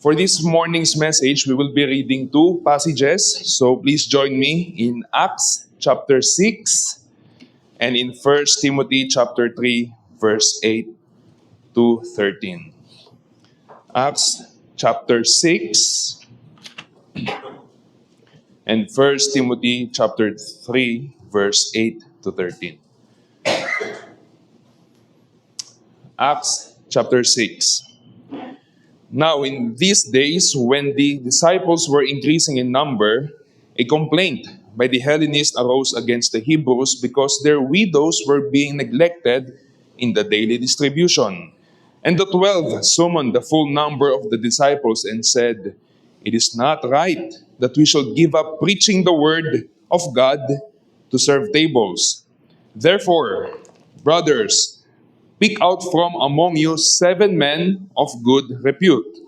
For this morning's message, we will be reading two passages. So please join me in Acts chapter 6 and in 1 Timothy chapter 3, verse 8 to 13. Acts chapter 6 and 1 Timothy chapter 3, verse 8 to 13. Acts chapter 6. Now, in these days, when the disciples were increasing in number, a complaint by the Hellenists arose against the Hebrews because their widows were being neglected in the daily distribution. And the 12 summoned the full number of the disciples and said, "It is not right that we shall give up preaching the word of God to serve tables. Therefore, brothers, pick out from among you 7 men of good repute,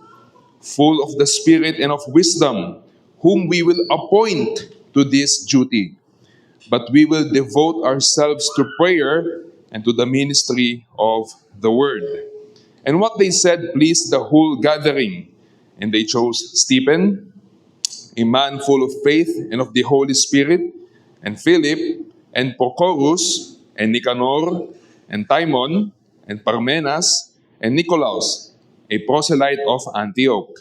full of the Spirit and of wisdom, whom we will appoint to this duty. But we will devote ourselves to prayer and to the ministry of the word." And what they said pleased the whole gathering. And they chose Stephen, a man full of faith and of the Holy Spirit, and Philip, and Prochorus, and Nicanor, and Timon, and Parmenas, and Nicolaus, a proselyte of Antioch.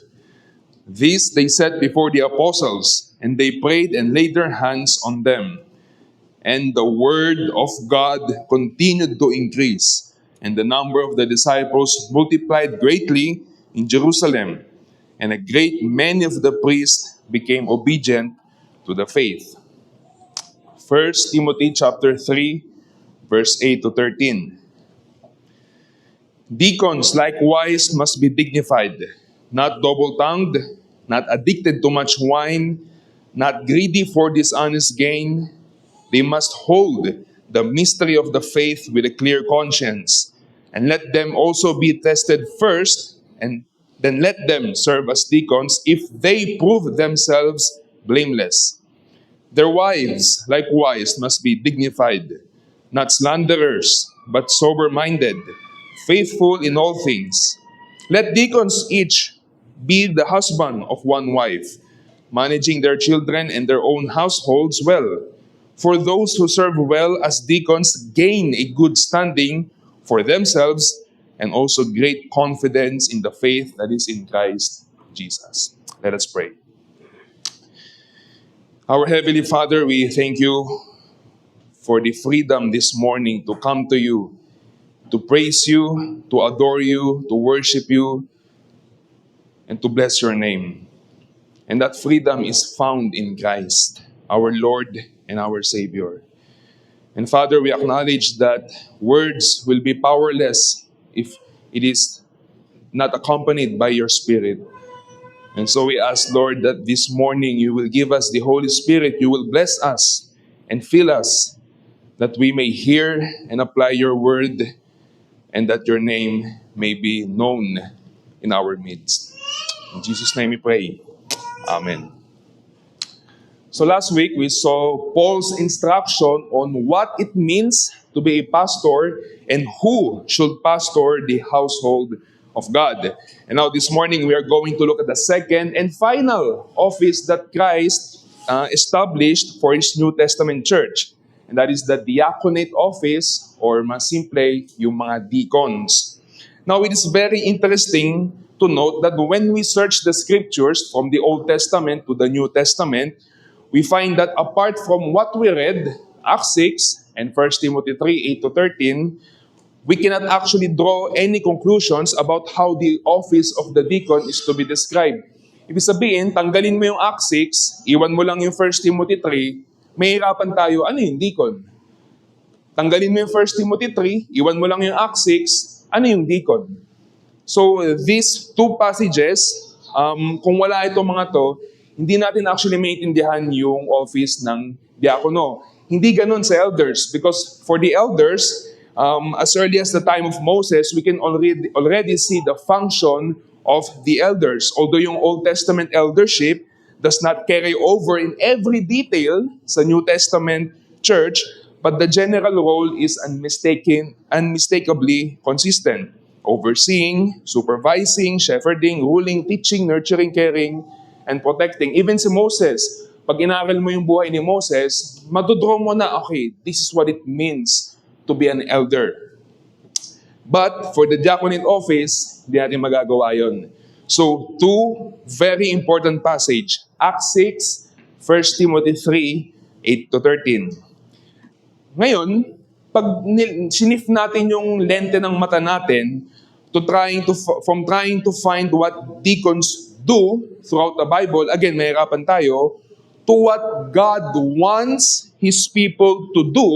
These they set before the apostles, and they prayed and laid their hands on them. And the word of God continued to increase, and the number of the disciples multiplied greatly in Jerusalem, and a great many of the priests became obedient to the faith. 1 Timothy chapter 3, verse 8 to 13. Deacons likewise must be dignified, not double-tongued, not addicted to much wine, not greedy for dishonest gain. They must hold the mystery of the faith with a clear conscience, and let them also be tested first, and then let them serve as deacons if they prove themselves blameless. Their wives likewise must be dignified, not slanderers, but sober-minded, faithful in all things. Let deacons each be the husband of one wife, managing their children and their own households well. For those who serve well as deacons gain a good standing for themselves and also great confidence in the faith that is in Christ Jesus. Let us pray. Our Heavenly Father, we thank you for the freedom this morning to come to you, to praise you, to adore you, to worship you, and to bless your name. And that freedom is found in Christ, our Lord and our Savior. And Father, we acknowledge that words will be powerless if it is not accompanied by your Spirit. And so we ask, Lord, that this morning you will give us the Holy Spirit, you will bless us and fill us, that we may hear and apply your word, and that your name may be known in our midst. In Jesus' name we pray. Amen. So last week we saw Paul's instruction on what it means to be a pastor and who should pastor the household of God. And now this morning we are going to look at the second and final office that Christ established for His New Testament church. And that is the diaconate office, or mas simple, yung mga deacons. Now, it is very interesting to note that when we search the scriptures from the Old Testament to the New Testament, we find that apart from what we read, Acts 6 and 1 Timothy 3, 8 to 13, we cannot actually draw any conclusions about how the office of the deacon is to be described. Ibig sabihin, tanggalin mo yung Acts 6, iwan mo lang yung 1 Timothy 3, mahirapan tayo, ano yung deacon? Tanggalin mo yung 1 Timothy 3, iwan mo lang yung Acts 6, ano yung deacon? So, these two passages, kung wala itong mga to, hindi natin actually maintindihan yung office ng diakono. Hindi ganun sa elders, because for the elders, as early as the time of Moses, we can already see the function of the elders. Although yung Old Testament eldership does not carry over in every detail sa New Testament church, but the general role is unmistakably consistent. overseeing, supervising, shepherding, ruling, teaching, nurturing, caring, and protecting. Even si Moses, pag inaral mo yung buhay ni Moses, madodraw mo na, okay, this is what it means to be an elder. But for the diaconate office, hindi natin magagawa yun. So, two very important passage. Acts 6, 1 Timothy 3, 8 to 13. Ngayon, pag sinif natin yung lente ng mata natin from trying to find what deacons do throughout the Bible, again, mahirapan tayo, to what God wants His people to do,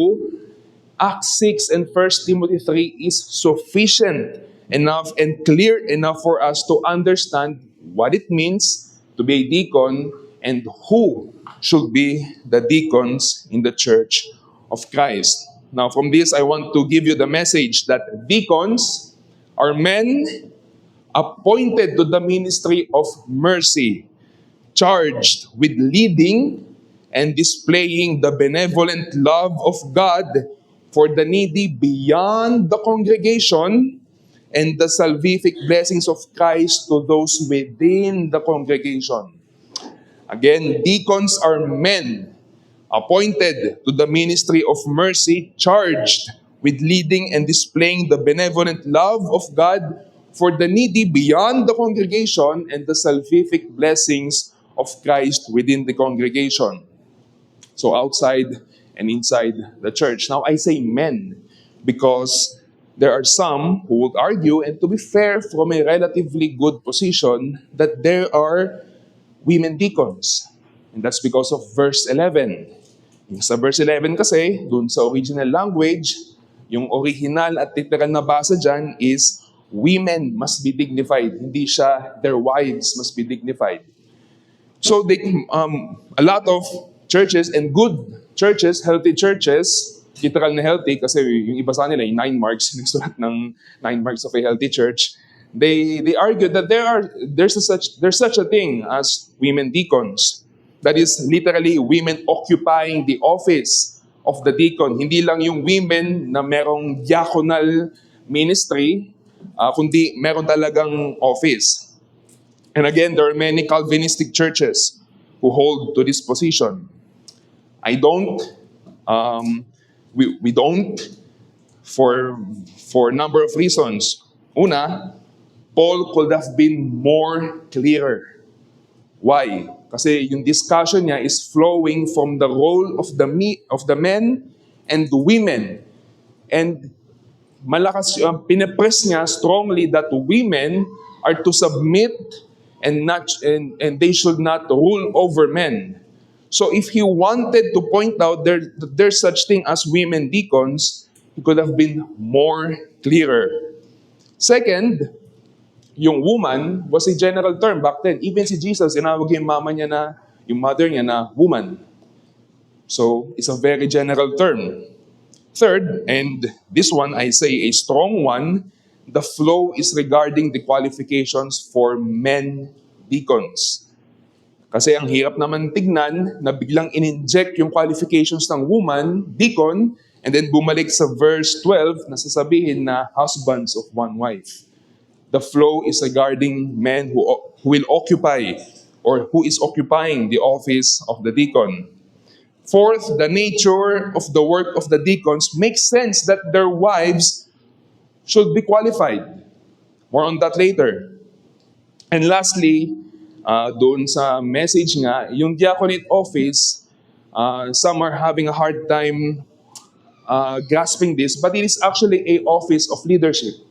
Acts 6 and 1 Timothy 3 is sufficient enough and clear enough for us to understand what it means to be a deacon and who should be the deacons in the Church of Christ. Now, from this, I want to give you the message that deacons are men appointed to the ministry of mercy, charged with leading and displaying the benevolent love of God for the needy beyond the congregation and the salvific blessings of Christ to those within the congregation. Again, deacons are men appointed to the ministry of mercy, charged with leading and displaying the benevolent love of God for the needy beyond the congregation and the salvific blessings of Christ within the congregation. So outside and inside the church. Now I say men because there are some who would argue, and to be fair, from a relatively good position, that there are women deacons. And that's because of verse 11. Yung sa verse 11 kasi, dun sa original language, yung original at literal na basa dyan is, women must be dignified. Hindi siya, their wives must be dignified. So a lot of churches and good churches, healthy churches, literal na healthy kasi yung iba sa nila, yung 9 marks, nagsulat ng 9 marks of a healthy church, they argue that there's such a thing as women deacons. That is literally women occupying the office of the deacon. Hindi lang yung women na merong diaconal ministry, kundi meron talagang office. And again, there are many Calvinistic churches who hold to this position. I don't. We don't for a number of reasons. Una, Paul could have been more clearer. Why? Kasi yung discussion niya is flowing from the role of the men and the women. And malakas pinapress niya strongly that women are to submit and they should not rule over men. So if he wanted to point out there's such thing as women deacons, he could have been more clearer. Second, yung woman was a general term back then. Even si Jesus, inawag yung mother niya na woman. So it's a very general term. Third, and this one I say a strong one, the flow is regarding the qualifications for men deacons. Kasi ang hirap naman tignan na biglang in-inject yung qualifications ng woman, deacon, and then bumalik sa verse 12 na sasabihin na husbands of one wife. The flow is regarding men who will occupy or who is occupying the office of the deacon. Fourth, the nature of the work of the deacons makes sense that their wives should be qualified. More on that later. And lastly, doon sa message nga, yung diaconate office, some are having a hard time grasping this, but it is actually a office of leadership.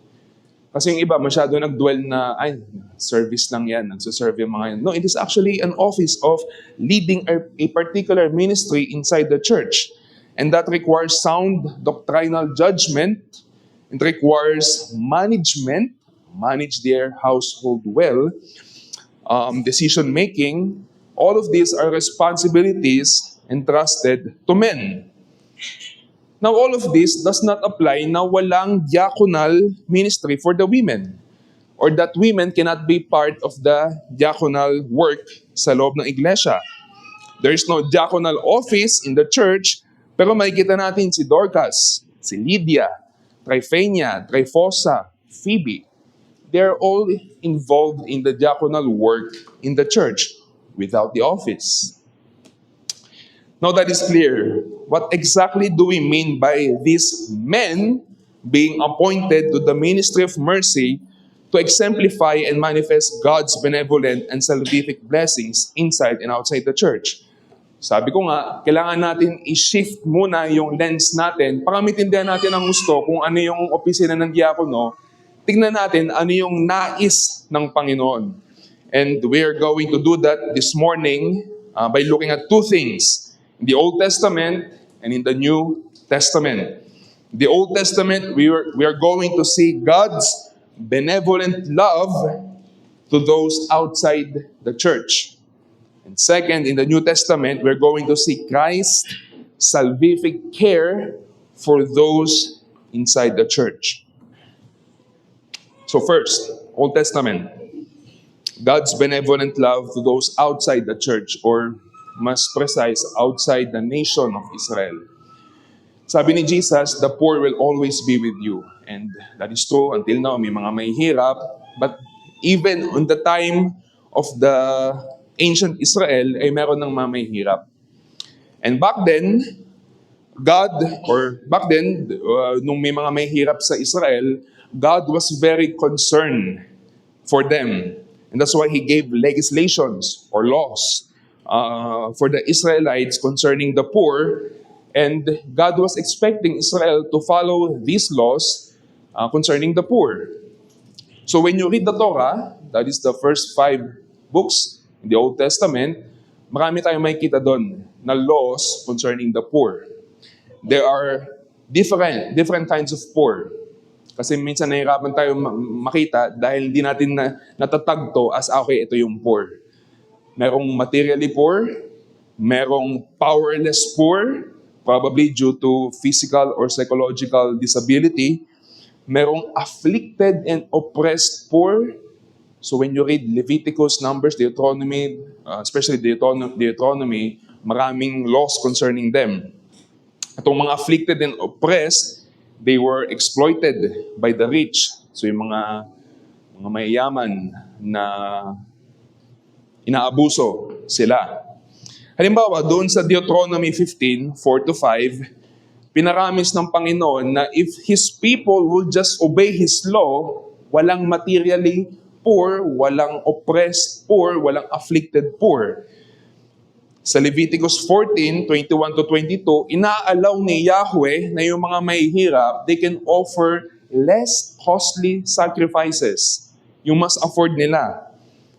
Kasi yung iba masyado nag-dwell na, ay, service lang yan, nagsaserve yung mga yan. No, it is actually an office of leading a particular ministry inside the church. And that requires sound doctrinal judgment. It requires management, manage their household well, decision-making. All of these are responsibilities entrusted to men. Now, all of this does not apply na walang diaconal ministry for the women or that women cannot be part of the diaconal work sa loob ng iglesia. There is no diaconal office in the church, pero makikita natin si Dorcas, si Lydia, Tryphenia, Tryphosa, Phoebe. They're all involved in the diaconal work in the church without the office. Now that is clear. What exactly do we mean by these men being appointed to the ministry of mercy to exemplify and manifest God's benevolent and salvific blessings inside and outside the church? Sabi ko nga, kailangan natin i-shift muna yung lens natin para maintindihan natin ang gusto kung ano yung opisina ng diakono. Tingnan natin ano yung nais ng Panginoon. And we are going to do that this morning by looking at two things. In the Old Testament and in the New Testament. In the Old Testament, we are going to see God's benevolent love to those outside the church. And second, in the New Testament, we're going to see Christ's salvific care for those inside the church. So first, Old Testament, God's benevolent love to those outside the church, or mas precise, outside the nation of Israel. Sabi ni Jesus, the poor will always be with you. And that is true. Until now, may mga mahihirap. But even on the time of the ancient Israel, ay meron ng mga mahihirap. And back then, nung may mga mahihirap sa Israel, God was very concerned for them. And that's why He gave legislations or laws for the Israelites concerning the poor. And God was expecting Israel to follow these laws concerning the poor. So when you read the Torah, that is the first 5 books in the Old Testament, marami tayong makikita doon na laws concerning the poor. There are different kinds of poor. Kasi minsan nahihirapan tayo makita dahil hindi natin natatagto as okay, ito yung poor. Merong materially poor, merong powerless poor, probably due to physical or psychological disability. Merong afflicted and oppressed poor. So when you read Leviticus, Numbers, Deuteronomy, especially Deuteronomy, maraming laws concerning them. Itong mga afflicted and oppressed, they were exploited by the rich. So yung mga mayayaman na inaabuso sila. Halimbawa, doon sa Deuteronomy 15:4-5, pinaramis ng Panginoon na if His people will just obey His law, walang materially poor, walang oppressed poor, walang afflicted poor. Sa Leviticus 14:21-22, inaalaw ni Yahweh na yung mga mahihirap, they can offer less costly sacrifices. Yung mas afford nila.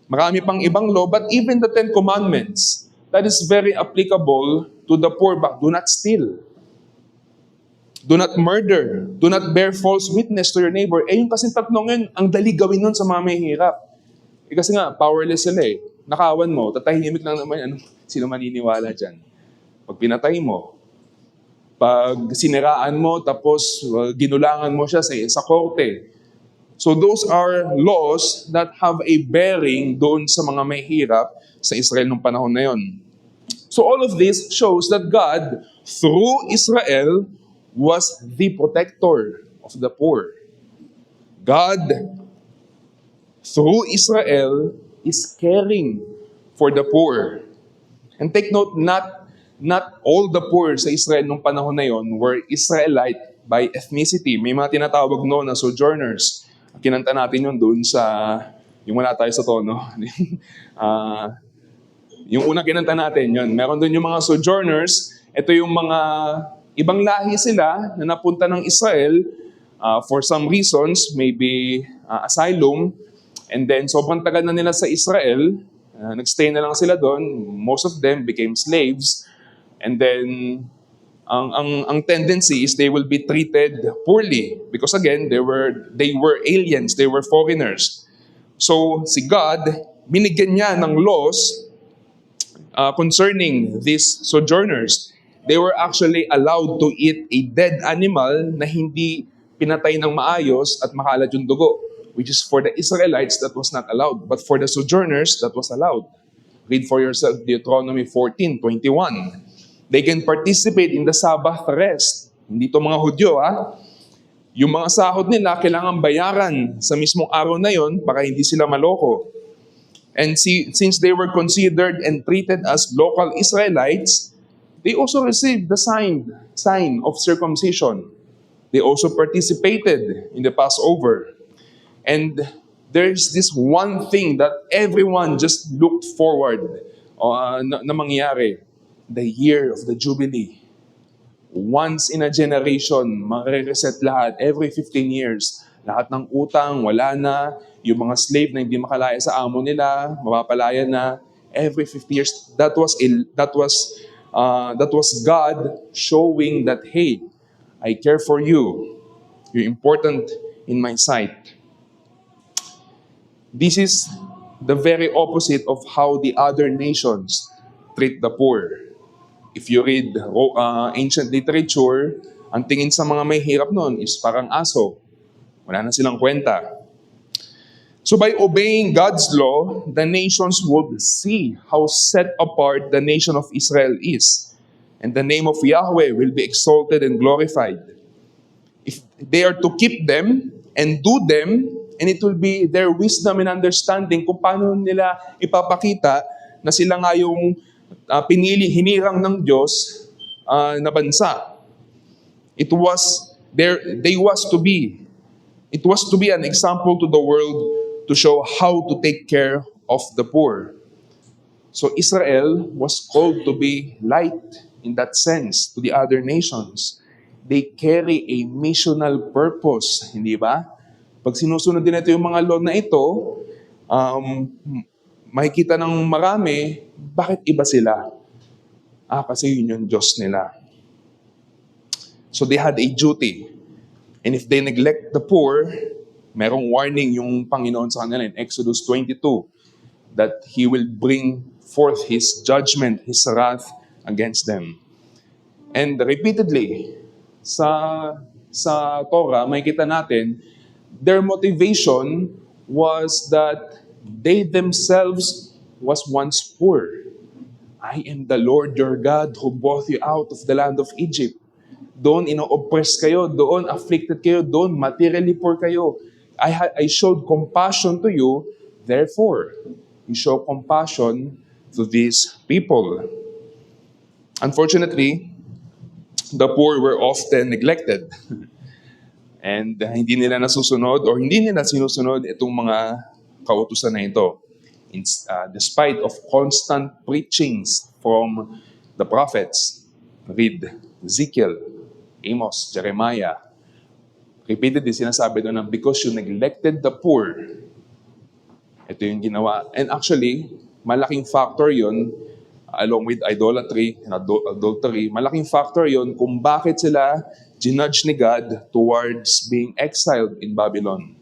Marami pang ibang law, but even the 10 Commandments, that is very applicable to the poor. But do not steal. Do not murder. Do not bear false witness to your neighbor. Yung kasing tatlong yun, ang dali gawin nun sa mga mahihirap. Kasi nga, powerless sila eh. Nakawan mo, tatahimik lang naman, sino maniniwala dyan? Pag pinatay mo, pag siniraan mo, tapos ginulangan mo siya sa korte. So those are laws that have a bearing doon sa mga mahihirap sa Israel nung panahon na yon. So all of this shows that God, through Israel, was the protector of the poor. God, through Israel, is caring for the poor. And take note, not all the poor sa Israel nung panahon na yon were Israelite by ethnicity. May mga tinatawag noon na sojourners. Kinanta natin yun doon sa, yung wala tayo sa tono. Yung unang kinanta natin, yun. Meron doon yung mga sojourners. Ito yung mga ibang lahi sila na napunta ng Israel for some reasons, maybe asylum. And then sobrang tagal na nila sa Israel. Nagstay na lang sila doon. Most of them became slaves. And then ang tendency is they will be treated poorly because again they were aliens, they were foreigners. So si God, binigyan niya ng laws concerning these sojourners. They were actually allowed to eat a dead animal na hindi pinatay ng maayos at makalat yung dugo, which is for the Israelites that was not allowed, but for the sojourners that was allowed. Read for yourself Deuteronomy 14:21. They can participate in the Sabbath rest. Hindi to mga Hudyo, ha? Yung mga sahod nila, kailangan bayaran sa mismong araw na yon para hindi sila maloko. And since they were considered and treated as local Israelites, they also received the sign of circumcision. They also participated in the Passover. And there's this one thing that everyone just looked forward na mangyari. The year of the Jubilee. Once in a generation, magre-reset lahat. Every 15 years. Lahat ng utang, wala na. Yung mga slave na hindi makalaya sa amo nila, mapapalaya na. Every 50 years. That was God showing that, hey, I care for you. You're important in my sight. This is the very opposite of how the other nations treat the poor. If you read ancient literature, ang tingin sa mga may hirap noon is parang aso. Wala na silang kwenta. So by obeying God's law, the nations would see how set apart the nation of Israel is. And the name of Yahweh will be exalted and glorified. If they are to keep them and do them, and it will be their wisdom and understanding kung paano nila ipapakita na sila nga yung hinirang ng Diyos na bansa. It was to be an example to the world to show how to take care of the poor. So Israel was called to be light in that sense to the other nations. They carry a missional purpose, hindi ba? Pag sinusunod din ito yung mga law na ito, makikita ng marami, bakit iba sila? Kasi yun yung Diyos nila. So they had a duty. And if they neglect the poor, merong warning yung Panginoon sa kanila in Exodus 22 that He will bring forth His judgment, His wrath against them. And repeatedly, sa Torah, makikita natin, their motivation was that they themselves was once poor. I am the Lord your God who brought you out of the land of Egypt. Doon ino-oppress kayo, doon afflicted kayo, doon materially poor kayo. I showed compassion to you, therefore, you show compassion to these people. Unfortunately, the poor were often neglected. And hindi nila nasusunod or hindi nila sinusunod itong mga kautusan na ito. Despite of constant preachings from the prophets, read Ezekiel, Amos, Jeremiah, repeatedly sinasabi doon na because you neglected the poor, ito yung ginawa. And actually, malaking factor yon along with idolatry and adultery, malaking factor yon kung bakit sila ginudge ni God towards being exiled in Babylon.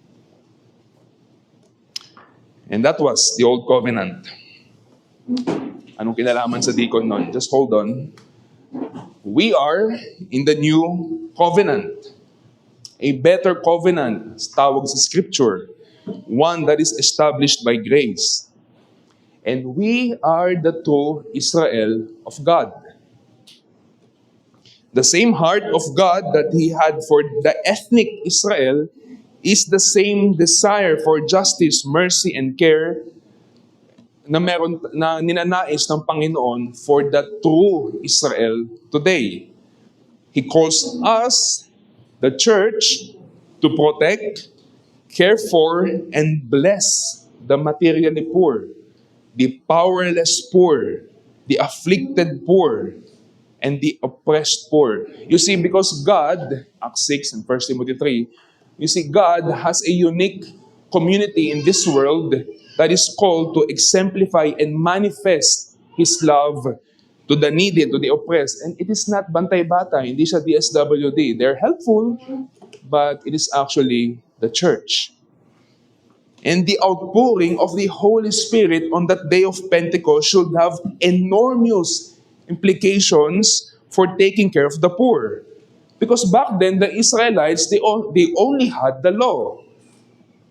And that was the Old Covenant. Anong kinalaman sa deacon nun? Just hold on. We are in the New Covenant. A better covenant, tawag sa Scripture. One that is established by grace. And we are the true Israel of God. The same heart of God that He had for the ethnic Israel is the same desire for justice, mercy, and care na ninanais ng Panginoon for the true Israel today. He calls us, the church, to protect, care for, and bless the materially poor, the powerless poor, the afflicted poor, and the oppressed poor. You see, because God, Acts 6 and 1 Timothy 3, you see, God has a unique community in this world that is called to exemplify and manifest His love to the needy, to the oppressed. And it is not bantay-bata, hindi siya DSWD. They're helpful, but it is actually the church. And the outpouring of the Holy Spirit on that day of Pentecost should have enormous implications for taking care of the poor. Because back then, the Israelites, they only had the law,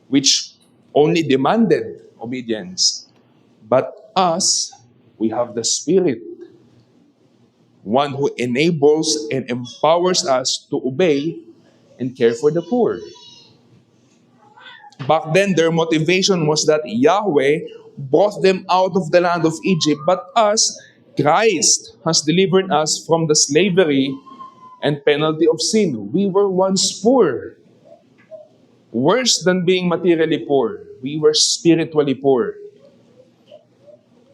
which only demanded obedience. But us, we have the Spirit, one who enables and empowers us to obey and care for the poor. Back then, their motivation was that Yahweh brought them out of the land of Egypt, but us, Christ, has delivered us from the slavery and penalty of sin. We were once poor. Worse than being materially poor, we were spiritually poor.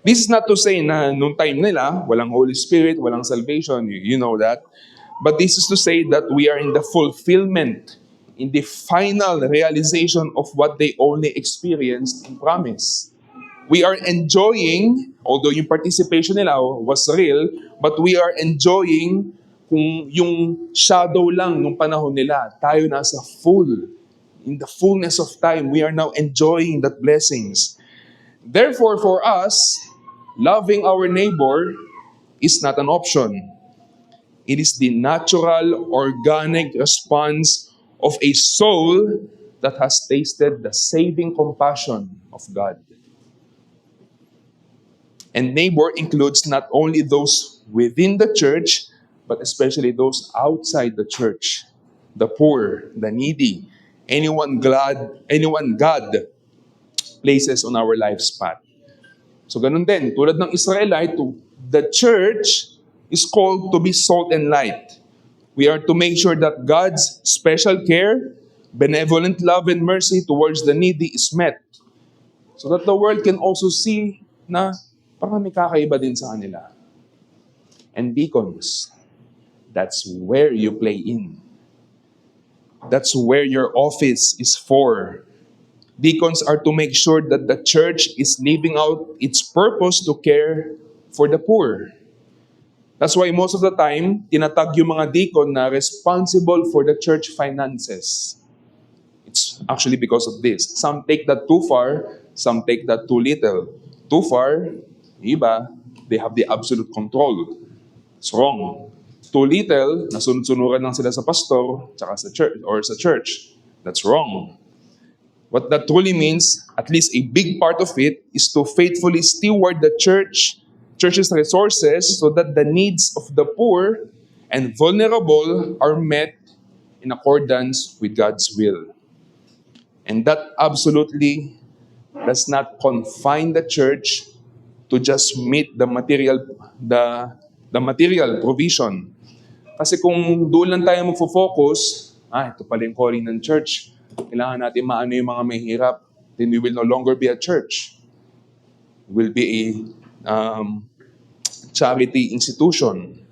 This is not to say na nung time nila, walang Holy Spirit, walang salvation, you know that. But this is to say that we are in the fulfillment, in the final realization of what they only experienced in promise. We are enjoying, although yung participation nila was real, but we are enjoying kung yung shadow lang nung panahon nila. Tayo nasa full. In the fullness of time, we are now enjoying that blessings. Therefore, for us, loving our neighbor is not an option. It is the natural, organic response of a soul that has tasted the saving compassion of God. And neighbor includes not only those within the church, but especially those outside the church. The poor, the needy, anyone God places on our life's path. So ganun din, tulad ng Israelite, the church is called to be salt and light. We are to make sure that God's special care, benevolent love and mercy towards the needy is met. So that the world can also see na parang may kakaiba din sa kanila. And deacons, that's where you play in. That's where your office is for. Deacons are to make sure that the church is living out its purpose to care for the poor. That's why most of the time, tinatag yung mga deacon na responsible for the church finances. It's actually because of this. Some take that too far, some take that too little. Too far, iba, they have the absolute control. It's wrong. Too little, nasunod-sunuran lang sila sa pastor, tsaka sa church, or sa church. That's wrong. What that truly means, at least a big part of it, is to faithfully steward the church's resources so that the needs of the poor and vulnerable are met in accordance with God's will. And that absolutely does not confine the church to just meet the material provision. Kasi kung doon lang tayo magfo-focus, ito pala yung calling ng church. Kailangan natin maano yung mga mahirap. Then we will no longer be a church. We will be a charity institution.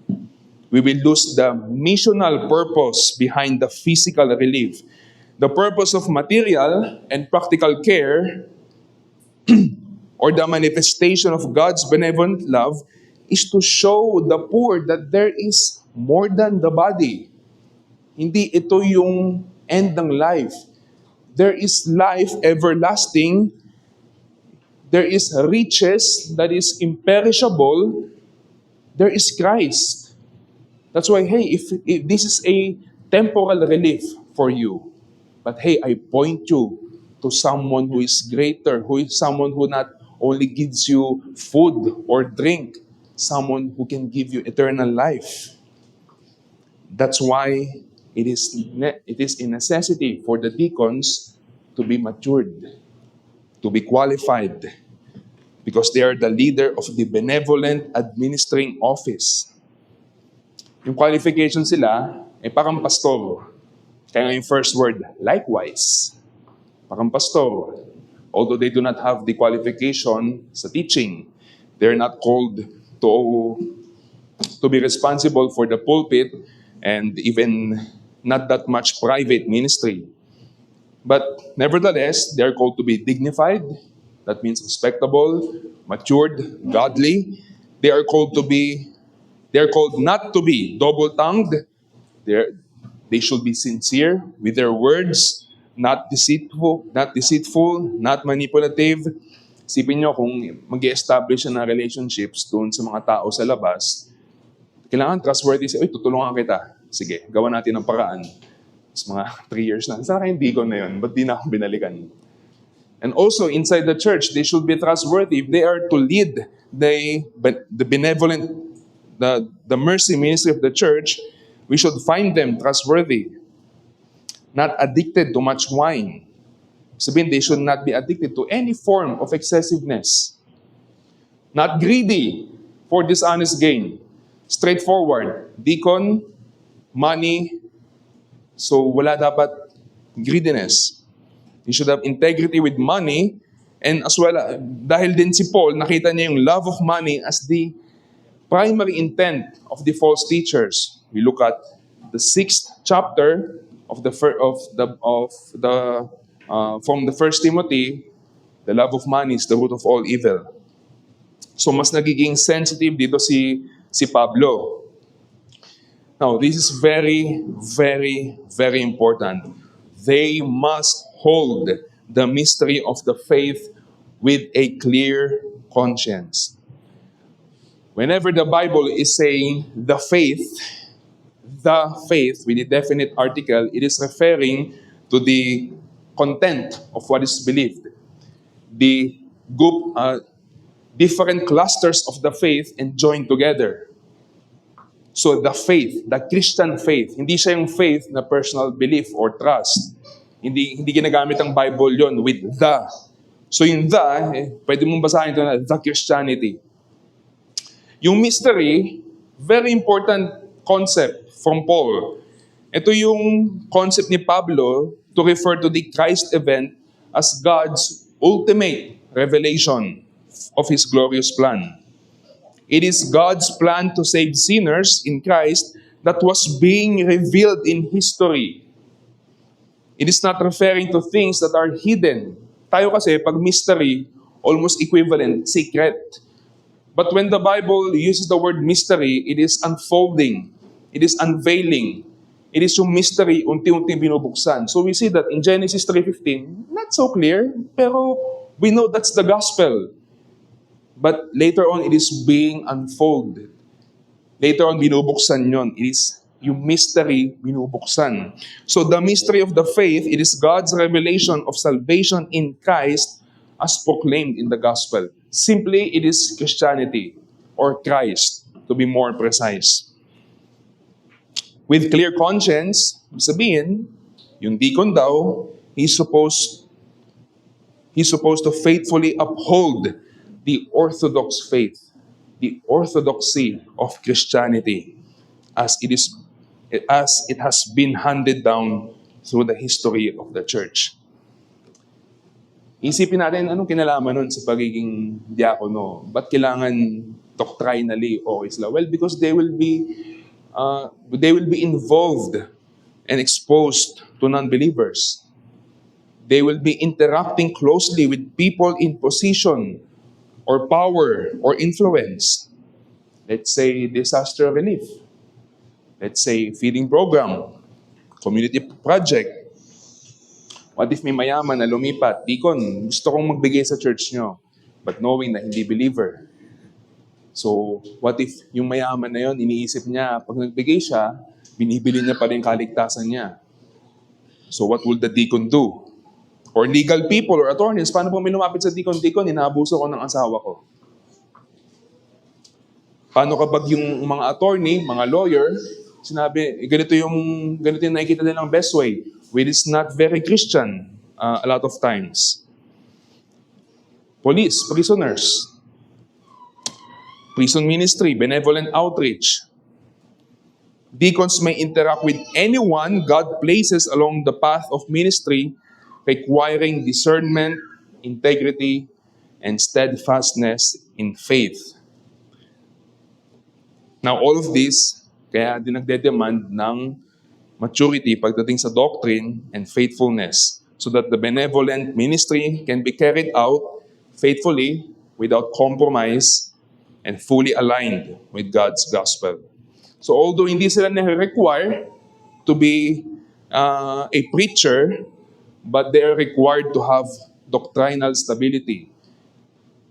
We will lose the missional purpose behind the physical relief. The purpose of material and practical care or the manifestation of God's benevolent love is to show the poor that there is more than the body. Hindi ito yung end ng life. There is life everlasting. There is riches that is imperishable. There is Christ. That's why, hey, if this is a temporal relief for you, but hey, I point you to someone who is greater, who is someone who not only gives you food or drink, someone who can give you eternal life. That's why it is a necessity for the deacons to be matured, to be qualified, because they are the leader of the benevolent administering office. Yung qualification sila, parang pastor. Kaya nga yung first word, likewise. Parang pastor. Although they do not have the qualification sa teaching, they're not called to be responsible for the pulpit and even not that much private ministry. But nevertheless, they are called to be dignified. That means respectable, matured, godly. They are called not to be double-tongued. They should be sincere with their words, not deceitful, not manipulative. Isipin nyo kung mag-establish na relationships doon sa mga tao sa labas, kailangan trustworthy siya. Tutulungan kita. Sige, gawa natin ng paraan. It's mga 3 years na. Saan kayong deacon na yun? Ba't di na akong binalikan? And also, inside the church, they should be trustworthy. If they are to lead the benevolent, the mercy ministry of the church, we should find them trustworthy. not addicted to much wine. Sabihin, they should not be addicted to any form of excessiveness. Not greedy for dishonest gain. Straightforward. Deacon, money, so wala dapat greediness. You should have integrity with money, and as well, dahil din si Paul, nakita niya yung love of money as the primary intent of the false teachers. We look at the 6th chapter of the from the First Timothy. The love of money is the root of all evil. So mas nagiging sensitive dito si Pablo. Now, this is very, very, very important. They must hold the mystery of the faith with a clear conscience. Whenever the Bible is saying the faith with a definite article, it is referring to the content of what is believed. The group, different clusters of the faith and joined together. So the faith, the Christian faith, hindi siya yung faith na personal belief or trust. Hindi ginagamit ang Bible yon with the. So yung the, pwede mong basahin ito na the Christianity. Yung mystery, very important concept from Paul. Ito yung concept ni Pablo to refer to the Christ event as God's ultimate revelation of His glorious plan. It is God's plan to save sinners in Christ that was being revealed in history. It is not referring to things that are hidden. Tayo kasi, pag mystery, almost equivalent, secret. But when the Bible uses the word mystery, it is unfolding. It is unveiling. It is yung mystery, unti-unti binubuksan. So we see that in Genesis 3:15, not so clear, pero we know that's the gospel. But later on, it is being unfolded. Later on, binubuksan yon. It is yung mystery binubuksan. So the mystery of the faith, it is God's revelation of salvation in Christ as proclaimed in the gospel. Simply, it is Christianity or Christ, to be more precise. With clear conscience, sabihin, yung deacon daw, he's supposed to faithfully uphold the orthodox faith, the orthodoxy of Christianity, as it has been handed down through the history of the church. Isipin natin, anong kinalaman nun sa pagiging diakono? Ba't kailangan doctrinally okay sila? Well, because they will be involved and exposed to non-believers. They will be interacting closely with people in position or power, or influence. Let's say disaster relief. Let's say feeding program, community project. What if may mayaman na lumipat? Deacon, gusto kong magbigay sa church nyo, but knowing na hindi believer. So, what if yung mayaman na yon, iniisip niya, pag nagbigay siya, binibili niya pa rin kaligtasan niya. So, what will the deacon do? Or legal people or attorneys, paano po may lumapit sa deacon? Deacon, inaabuso ko ng asawa ko. Paano kapag yung mga attorney, mga lawyer, sinabi, ganito yung nakikita nilang best way, which is not very Christian a lot of times. Police, prisoners, prison ministry, benevolent outreach. Deacons may interact with anyone God places along the path of ministry, requiring discernment, integrity, and steadfastness in faith. Now, all of this, kaya din nagde-demand ng maturity pagdating sa doctrine and faithfulness so that the benevolent ministry can be carried out faithfully, without compromise, and fully aligned with God's gospel. So although hindi sila na-require to be a preacher, but they are required to have doctrinal stability.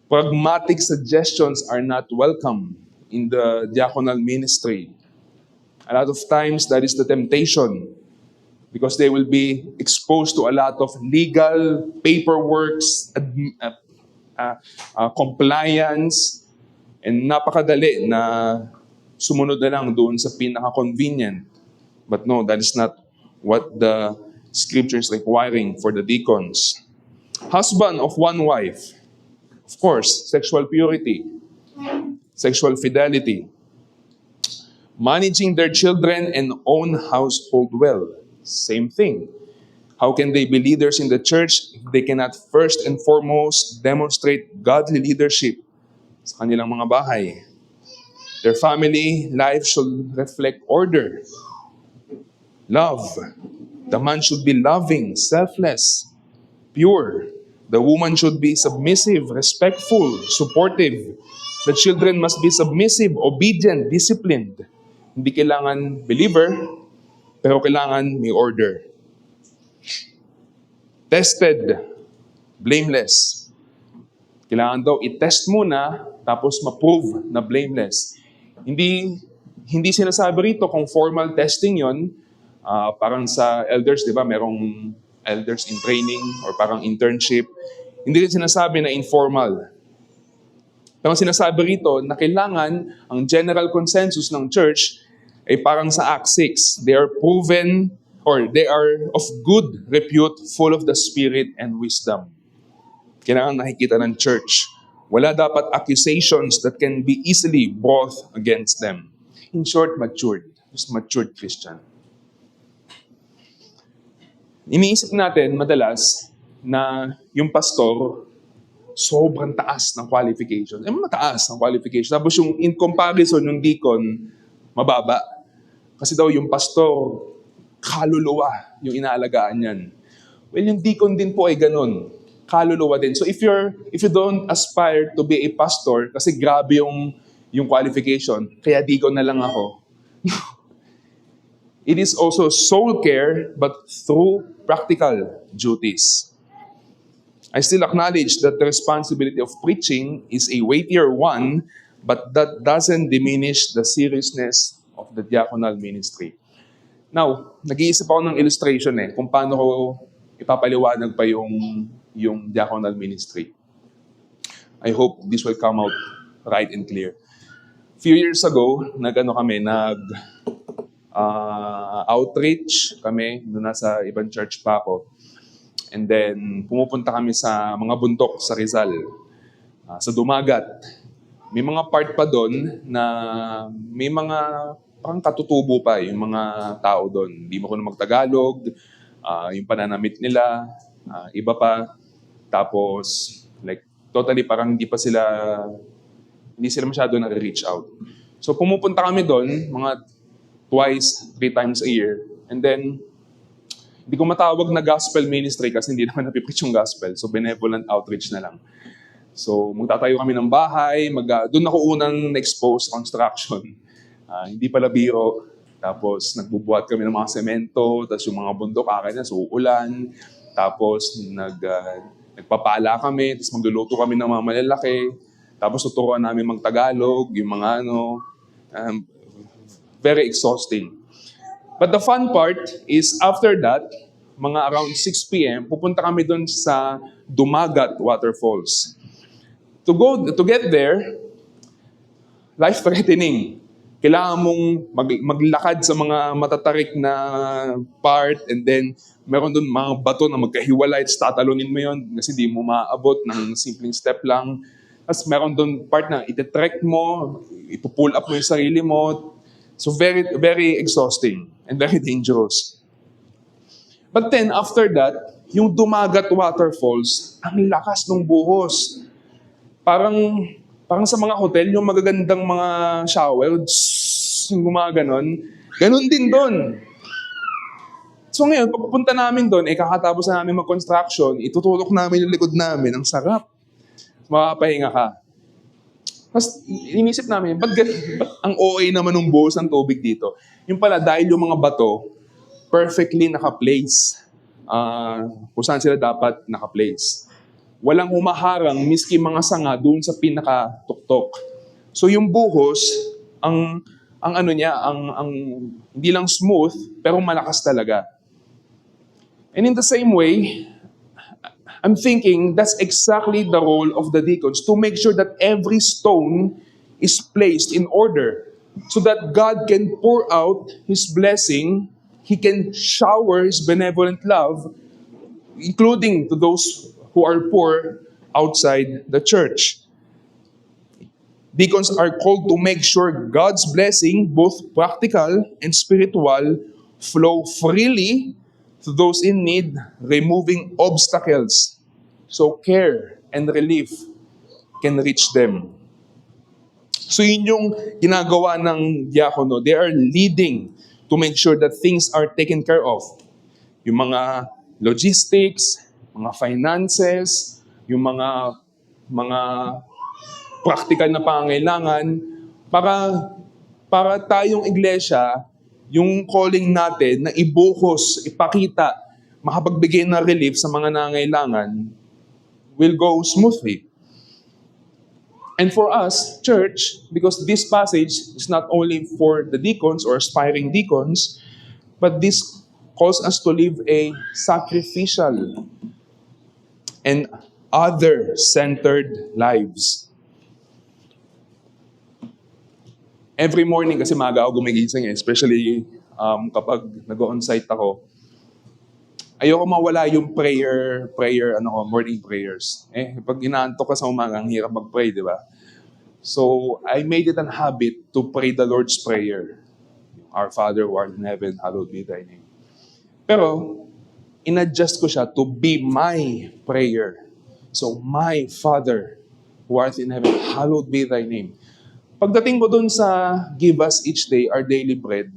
Pragmatic suggestions are not welcome in the diaconal ministry. A lot of times, that is the temptation because they will be exposed to a lot of legal paperwork, compliance, and napakadali na sumunod na lang doon sa pinaka-convenient. But no, that is not what the Scripture is requiring for the deacons. Husband of one wife. Of course, sexual purity, sexual fidelity. Managing their children and own household well. Same thing. How can they be leaders in the church if they cannot first and foremost demonstrate godly leadership sa kanilang mga bahay? Their family life should reflect order, love. The man should be loving, selfless, pure. The woman should be submissive, respectful, supportive. The children must be submissive, obedient, disciplined. Hindi kailangan believer, pero kailangan may order. Tested, blameless. Kailangan daw i-test muna, tapos ma-prove na blameless. Hindi sinasabi rito kung formal testing yon. Parang sa elders, di ba, merong elders in training or parang internship. Hindi rin sinasabi na informal. Pero sinasabi rito na kailangan ang general consensus ng church ay parang sa Acts 6. They are proven or they are of good repute, full of the Spirit and wisdom. Kailangan nakikita ng church. Wala dapat accusations that can be easily brought against them. In short, matured. Just matured Christian. Iniisip natin madalas na yung pastor sobrang taas ng qualification. Mataas ang qualification. Tapos yung in comparison, yung deacon, mababa. Kasi daw yung pastor, kaluluwa yung inaalagaan niyan. Well, yung deacon din po ay ganun. Kaluluwa din. So if you don't aspire to be a pastor, kasi grabe yung qualification, kaya deacon na lang ako. It is also soul care, but through practical duties. I still acknowledge that the responsibility of preaching is a weightier one, but that doesn't diminish the seriousness of the diaconal ministry. Now, nag-iisip ako ng illustration kung paano ko ipapaliwanag pa yung diaconal ministry. I hope this will come out right and clear. Few years ago, outreach kami, doon nasa ibang church pa ako. And then, pumupunta kami sa mga bundok sa Rizal, sa Dumagat. May mga part pa doon na may mga parang katutubo pa yung mga tao doon. Hindi mo ko na magtagalog, yung pananamit nila, iba pa. Tapos, like, totally parang hindi sila masyado nare-reach out. So, pumupunta kami doon, mga twice, 3 times a year. And then, hindi ko matawag na gospel ministry kasi hindi naman napipreach yung gospel. So, benevolent outreach na lang. So, magtatayo kami ng bahay. Doon ako unang na-expose construction. Hindi pala biro. Tapos, nagbubuhat kami ng mga semento. Tapos, yung mga bundok, akin na, so ulan. Tapos, nagpapala kami. Tapos, magluluto kami ng mga malalaki. Tapos, tuturuan namin mag-Tagalog. Yung mga very exhausting. But the fun part is after that, mga around 6 p.m., pupunta kami doon sa Dumagat Waterfalls. To get there, life-threatening. Kailangan mong maglakad sa mga matatarik na part and then meron doon mga bato na magkahiwalay at tatalunin mo yun kasi hindi mo maaabot ng simpleng step lang. Tapos meron doon part na itetrek mo, ipupull up mo yung sarili mo. So very, very exhausting and very dangerous. But then after that, yung Dumagat Waterfalls, ang lakas ng buhos. Parang sa mga hotel, yung magagandang mga shower, yung gumaganon, ganun din doon. So ngayon, pagpunta namin doon, kakatapos na namin mag-construction, itutulok namin yung likod namin, ang sarap. Makapahinga ka. Tapos inisip namin, ba't ang OA naman ng buhos ng tubig dito? Yung pala, dahil yung mga bato, perfectly naka-place. Kung saan sila dapat naka-place. Walang humaharang, miski mga sanga doon sa pinaka-tuktok. So yung buhos, ang hindi lang smooth, pero malakas talaga. And in the same way, I'm thinking that's exactly the role of the deacons, to make sure that every stone is placed in order so that God can pour out His blessing He can shower His benevolent love, including to those who are poor outside the church. Deacons are called to make sure God's blessing, both practical and spiritual, flow freely to those in need, removing obstacles so care and relief can reach them. So yun yung ginagawa ng diakono. They are leading to make sure that things are taken care of. Yung mga logistics, mga finances, yung mga practical na pangangailangan para tayong iglesia, yung calling natin na ibuhos, ipakita, makapagbigay ng relief sa mga nangangailangan will go smoothly. And for us, church, because this passage is not only for the deacons or aspiring deacons, but this calls us to live a sacrificial and other-centered lives. Every morning, kasi maaga ako gumigising, especially kapag nag-on-site ako, ayoko mawala yung morning prayers. Pag inaantok ka sa umaga, ang hirap mag-pray, di ba? So, I made it an habit to pray the Lord's Prayer. Our Father who art in heaven, hallowed be thy name. Pero, in-adjust ko siya to be my prayer. So, my Father who art in heaven, hallowed be thy name. Pagdating ko dun sa give us each day our daily bread,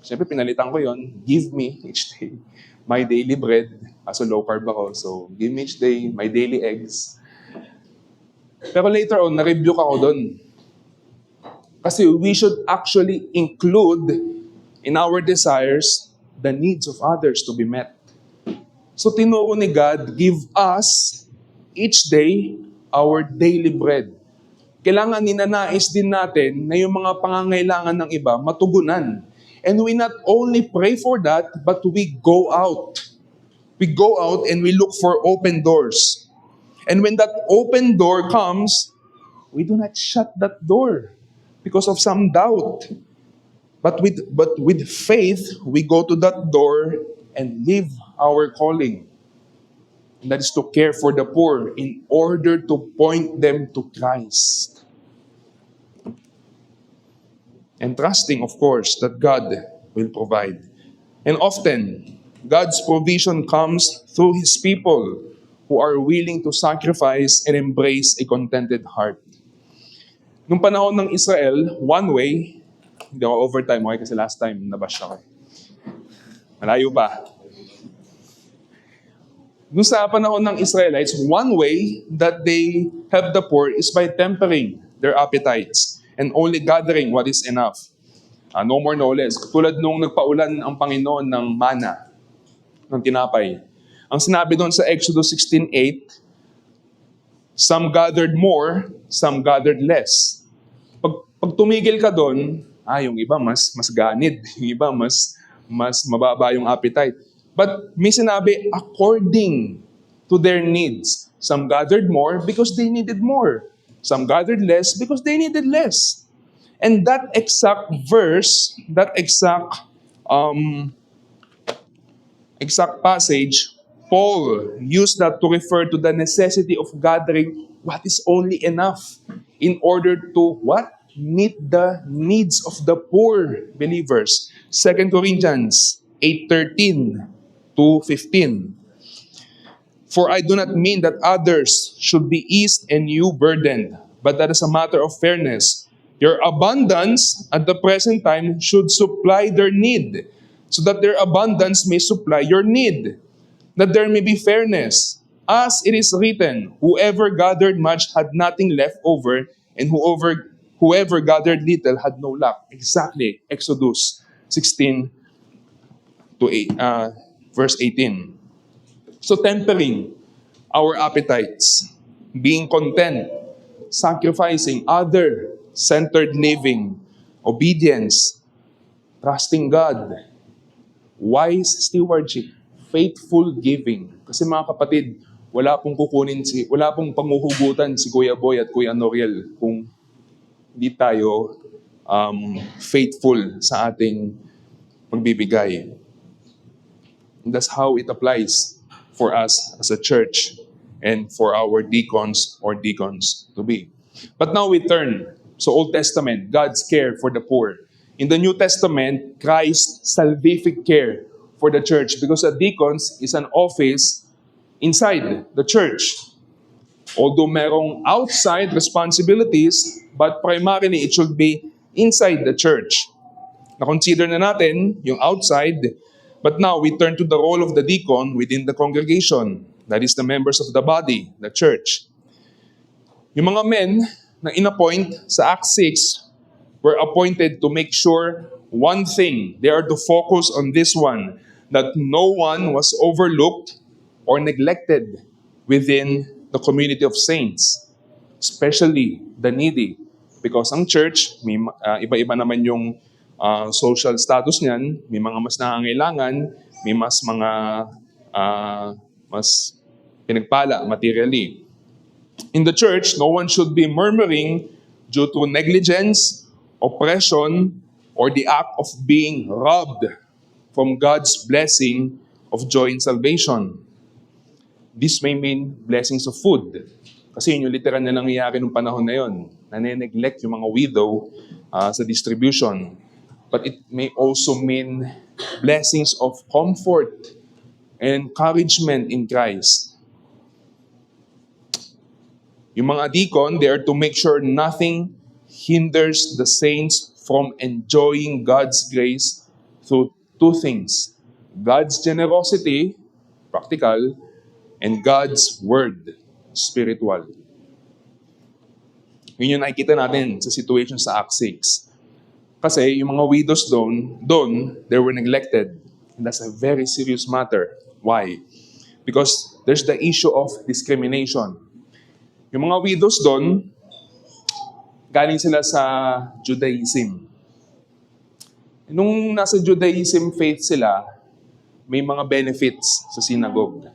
siyempre pinalitan ko yon, give me each day my daily bread. Kaso low carb ako, so give me each day my daily eggs. Pero later on, na-rebuke ako dun. Kasi we should actually include in our desires the needs of others to be met. So tinuro ni God, give us each day our daily bread. Kailangan ninanais din natin na yung mga pangangailangan ng iba matugunan. And we not only pray for that, but we go out. We go out and we look for open doors. And when that open door comes, we do not shut that door because of some doubt. But with faith, we go to that door and live our calling. And that is to care for the poor in order to point them to Christ. And trusting, of course, that God will provide. And often, God's provision comes through His people who are willing to sacrifice and embrace a contented heart. Nung panahon ng Israel, one way, hindi ako overtime, okay, kasi last time nabash ako. Malayo pa. Nung sa panahon ng Israelites, one way that they help the poor is by tempering their appetites and only gathering what is enough. No more, no less. Tulad nung nagpaulan ang Panginoon ng mana, ng tinapay. Ang sinabi doon sa Exodus 16:8, some gathered more, some gathered less. Pag tumigil ka doon, yung iba mas ganid, yung iba mas mababa yung appetite. But may sinabi, according to their needs. Some gathered more because they needed more. Some gathered less because they needed less. And that exact verse, that exact passage, Paul used that to refer to the necessity of gathering what is only enough in order to what? Meet the needs of the poor believers. 2 Corinthians 8:13 to 15. For I do not mean that others should be eased and you burdened, but that is a matter of fairness. Your abundance at the present time should supply their need, so that their abundance may supply your need, that there may be fairness. As it is written, whoever gathered much had nothing left over, and whoever gathered little had no lack. Exactly, Exodus 16 to 8, verse 18. So tempering our appetites, being content, sacrificing, other-centered living, obedience, trusting God, wise stewardship, faithful giving. Kasi mga kapatid, wala pong panghuhugutan si Kuya Boy at Kuya Noriel kung hindi tayo faithful sa ating pagbibigay. That's how it applies for us as a church and for our deacons to be. But now we turn. So Old Testament, God's care for the poor. In the New Testament, Christ's salvific care for the church, because a deacons is an office inside the church. Although merong outside responsibilities, but primarily it should be inside the church. Na-consider na natin yung outside, but now we turn to the role of the deacon within the congregation. That is the members of the body, the church. Yung mga men na inappoint sa Acts 6 were appointed to make sure one thing. They are to focus on this one, that no one was overlooked or neglected within the community of saints, especially the needy. Because ang church, may, iba-iba naman yung social status niyan. May mga mas nangangailangan, may mas pinagpala materially. In the church, no one should be murmuring due to negligence, oppression, or the act of being robbed from God's blessing of joy in salvation. This may mean blessings of food. Kasi yun yung literal na nangyayari nung panahon na yun. Nane-neglect yung mga widow sa distribution. But it may also mean blessings of comfort and encouragement in Christ. Yung mga deacon, they are to make sure nothing hinders the saints from enjoying God's grace through two things. God's generosity, practical, and God's word, spiritual. Yun yung nakikita natin sa situation sa Acts 6. Kasi yung mga widows doon, they were neglected. And that's a very serious matter. Why? Because there's the issue of discrimination. Yung mga widows doon, galing sila sa Judaism. Nung nasa Judaism faith sila, may mga benefits sa sinagoga.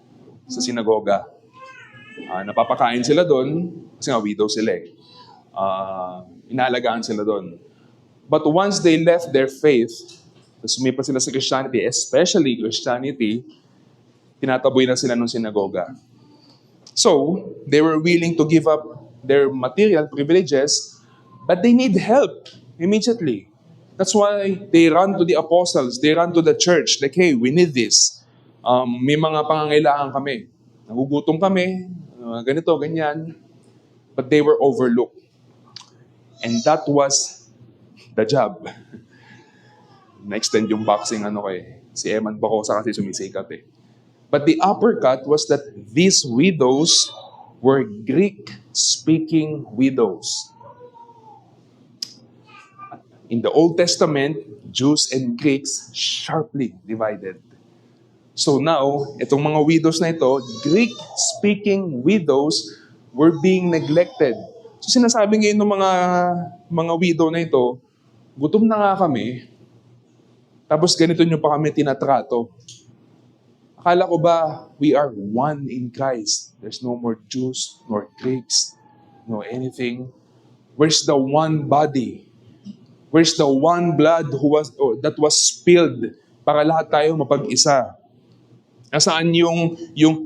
Napapakain sila doon, kasi nga widow sila eh. Inaalagaan sila doon. But once they left their faith, sumipa sila sa Christianity, especially Christianity, tinataboy na sila ng sinagoga. So, they were willing to give up their material privileges, but they need help immediately. That's why they run to the apostles, they run to the church, like, hey, we need this. May mga pangangailangan kami. Nagugutom kami, ganito, ganyan. But they were overlooked. And that was the job. Na-extend yung boxing si Eman Bacosa kasi sumisikat eh. But the uppercut was that these widows were Greek-speaking widows. In the Old Testament, Jews and Greeks sharply divided. So now, itong mga widows na ito, Greek-speaking widows were being neglected. So sinasabi ngayon ng mga widow na ito, gutom na nga kami, tapos ganito nyo pa kami tinatrato. Akala ko ba, we are one in Christ. There's no more Jews, nor Greeks, no anything. Where's the one body? Where's the one blood that was spilled para lahat tayo mapag-isa? Nasaan yung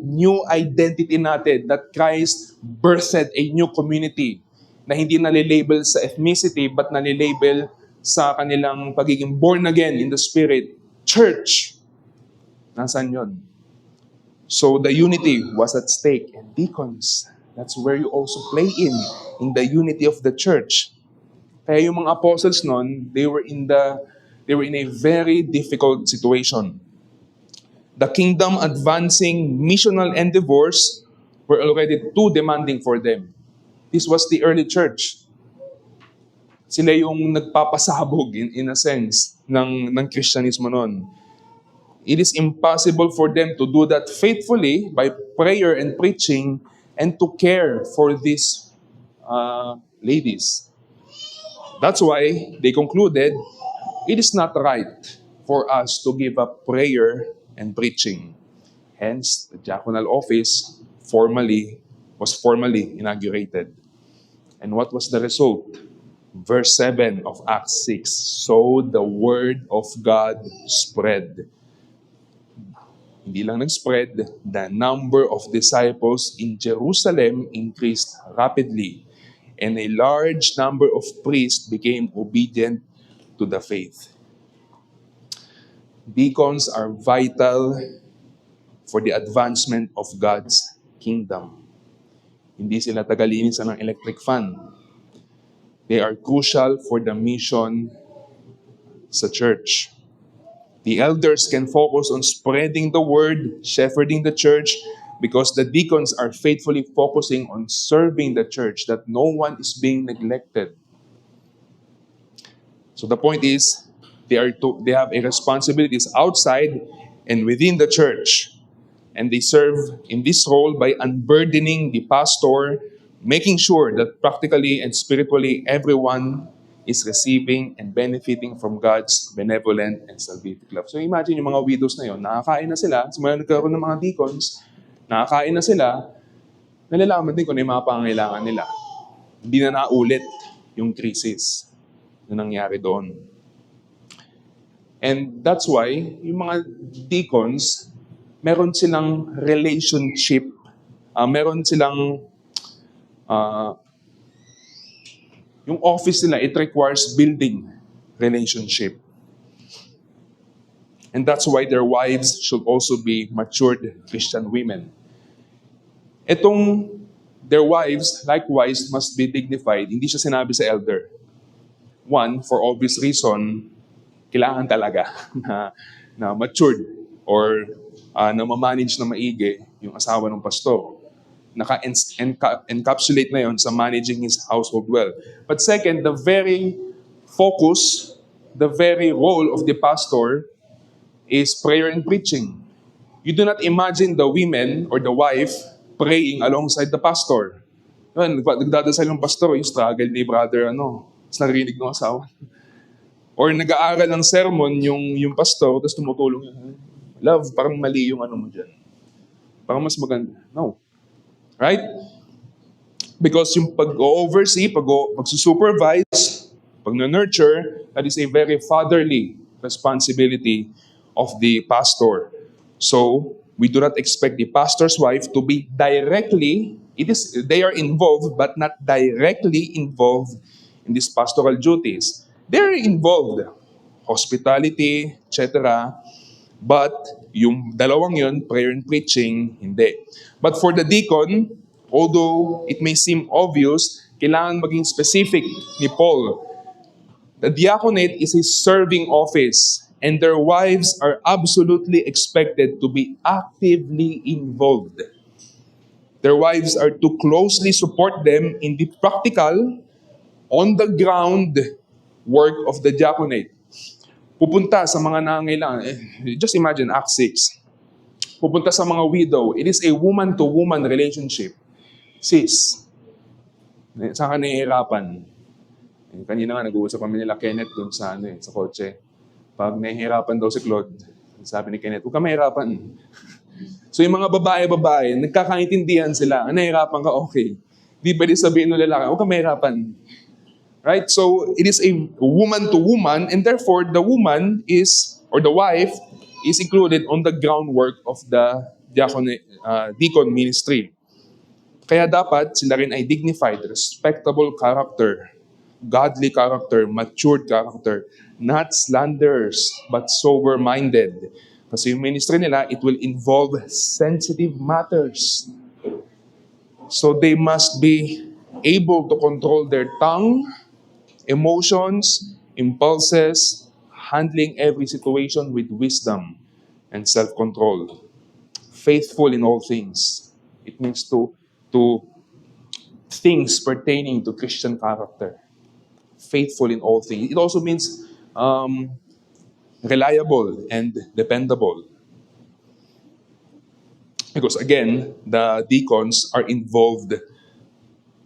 new identity natin that Christ birthed a new community na hindi nalilabel sa ethnicity but nalilabel sa kanilang pagiging born again in the Spirit. Church. Nasaan yun? So the unity was at stake. And deacons, that's where you also play in the unity of the church. Kaya yung mga apostles noon, they were in a very difficult situation. The kingdom advancing missional endeavors were already too demanding for them. This was the early church. Sila yung nagpapasabog in a sense ng Kristyanismo noon. It is impossible for them to do that faithfully by prayer and preaching and to care for these ladies. That's why they concluded, it is not right for us to give up prayer and preaching. Hence, the diaconal office was formally inaugurated. And what was the result? Verse 7 of Acts 6, so the word of God spread. Hindi lang nag-spread, the number of disciples in Jerusalem increased rapidly, and a large number of priests became obedient to the faith. Deacons are vital for the advancement of God's kingdom. Hindi sila tagalinisan ng electric fan. They are crucial for the mission sa church. The elders can focus on spreading the word, shepherding the church, because the deacons are faithfully focusing on serving the church, that no one is being neglected. So the point is, they have a responsibilities outside and within the church. And they serve in this role by unburdening the pastor, making sure that practically and spiritually everyone is receiving and benefiting from God's benevolent and salvific love. So imagine yung mga widows na yun, nakakain na sila, simula nagkaroon ng mga deacons, nakakain na sila, nalalaman din kung ano yung mga pangangailangan nila. Hindi na naulit yung crisis na nangyari doon. And that's why, yung mga deacons, meron silang relationship, meron silang, yung office nila, it requires building relationship. And that's why their wives should also be matured Christian women. Their wives, likewise, must be dignified. Hindi siya sinabi sa elder. One, for obvious reason, kailangan talaga na matured or na ma-manage na maigi yung asawa ng pastor. Naka-encapsulate na yon sa managing his household well. But second, the very focus, the very role of the pastor is prayer and preaching. You do not imagine the women or the wife praying alongside the pastor. Nagdadasal yung pastor, yung struggle ni brother, tapos narinig ng asawa. Or nag-aaral ng sermon yung pastor, tapos tumutulong yun. Love, parang mali yung mo dyan. Parang mas maganda. No. Right? Because yung pag-oversee, pag-supervise, pag-nurture, that is a very fatherly responsibility of the pastor. So, we do not expect the pastor's wife to be they are involved, but not directly involved in these pastoral duties. They're involved. Hospitality, etc. But yung dalawang yun, prayer and preaching, hindi. But for the deacon, although it may seem obvious, kailangan maging specific ni Paul. The diaconate is a serving office, and their wives are absolutely expected to be actively involved. Their wives are to closely support them in the practical, on-the-ground work of the diaconate. Pupunta sa mga nangangailangan. Just imagine Acts 6. Pupunta sa mga widow. It is a woman-to-woman relationship. Sis, saan ka nahihirapan? Kanina nga nag-uusap kami nila Kenneth dun sa kotse. Pag nahihirapan daw si Claude, sabi ni Kenneth, huwag ka mahirapan. So yung mga babae, nagkakaintindihan sila. Nahihirapan ka, okay. Di pwede sabihin ng lalaki, huwag ka mahirapan. Right? So, it is a woman-to-woman, and therefore, the woman or the wife, is included on the groundwork of the deacon ministry. Kaya dapat sila rin ay dignified, respectable character, godly character, matured character, not slanderers, but sober-minded. Kasi yung ministry nila, it will involve sensitive matters. So, they must be able to control their tongue, emotions, impulses, handling every situation with wisdom and self-control. Faithful in all things. It means to things pertaining to Christian character. Faithful in all things. It also means reliable and dependable. Because again, the deacons are involved,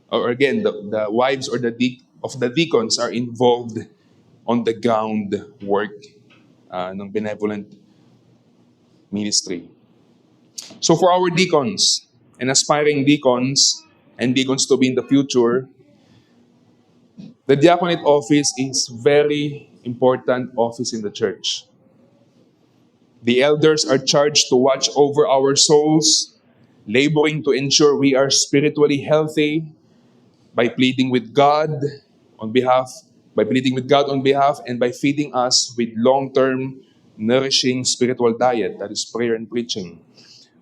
or again, the wives or the deacons are involved on the ground work ng benevolent ministry. So for our deacons and aspiring deacons and deacons to be in the future, the diaconate office is very important office in the church. The elders are charged to watch over our souls, laboring to ensure we are spiritually healthy by pleading with God on behalf, and by feeding us with long-term nourishing spiritual diet, that is prayer and preaching.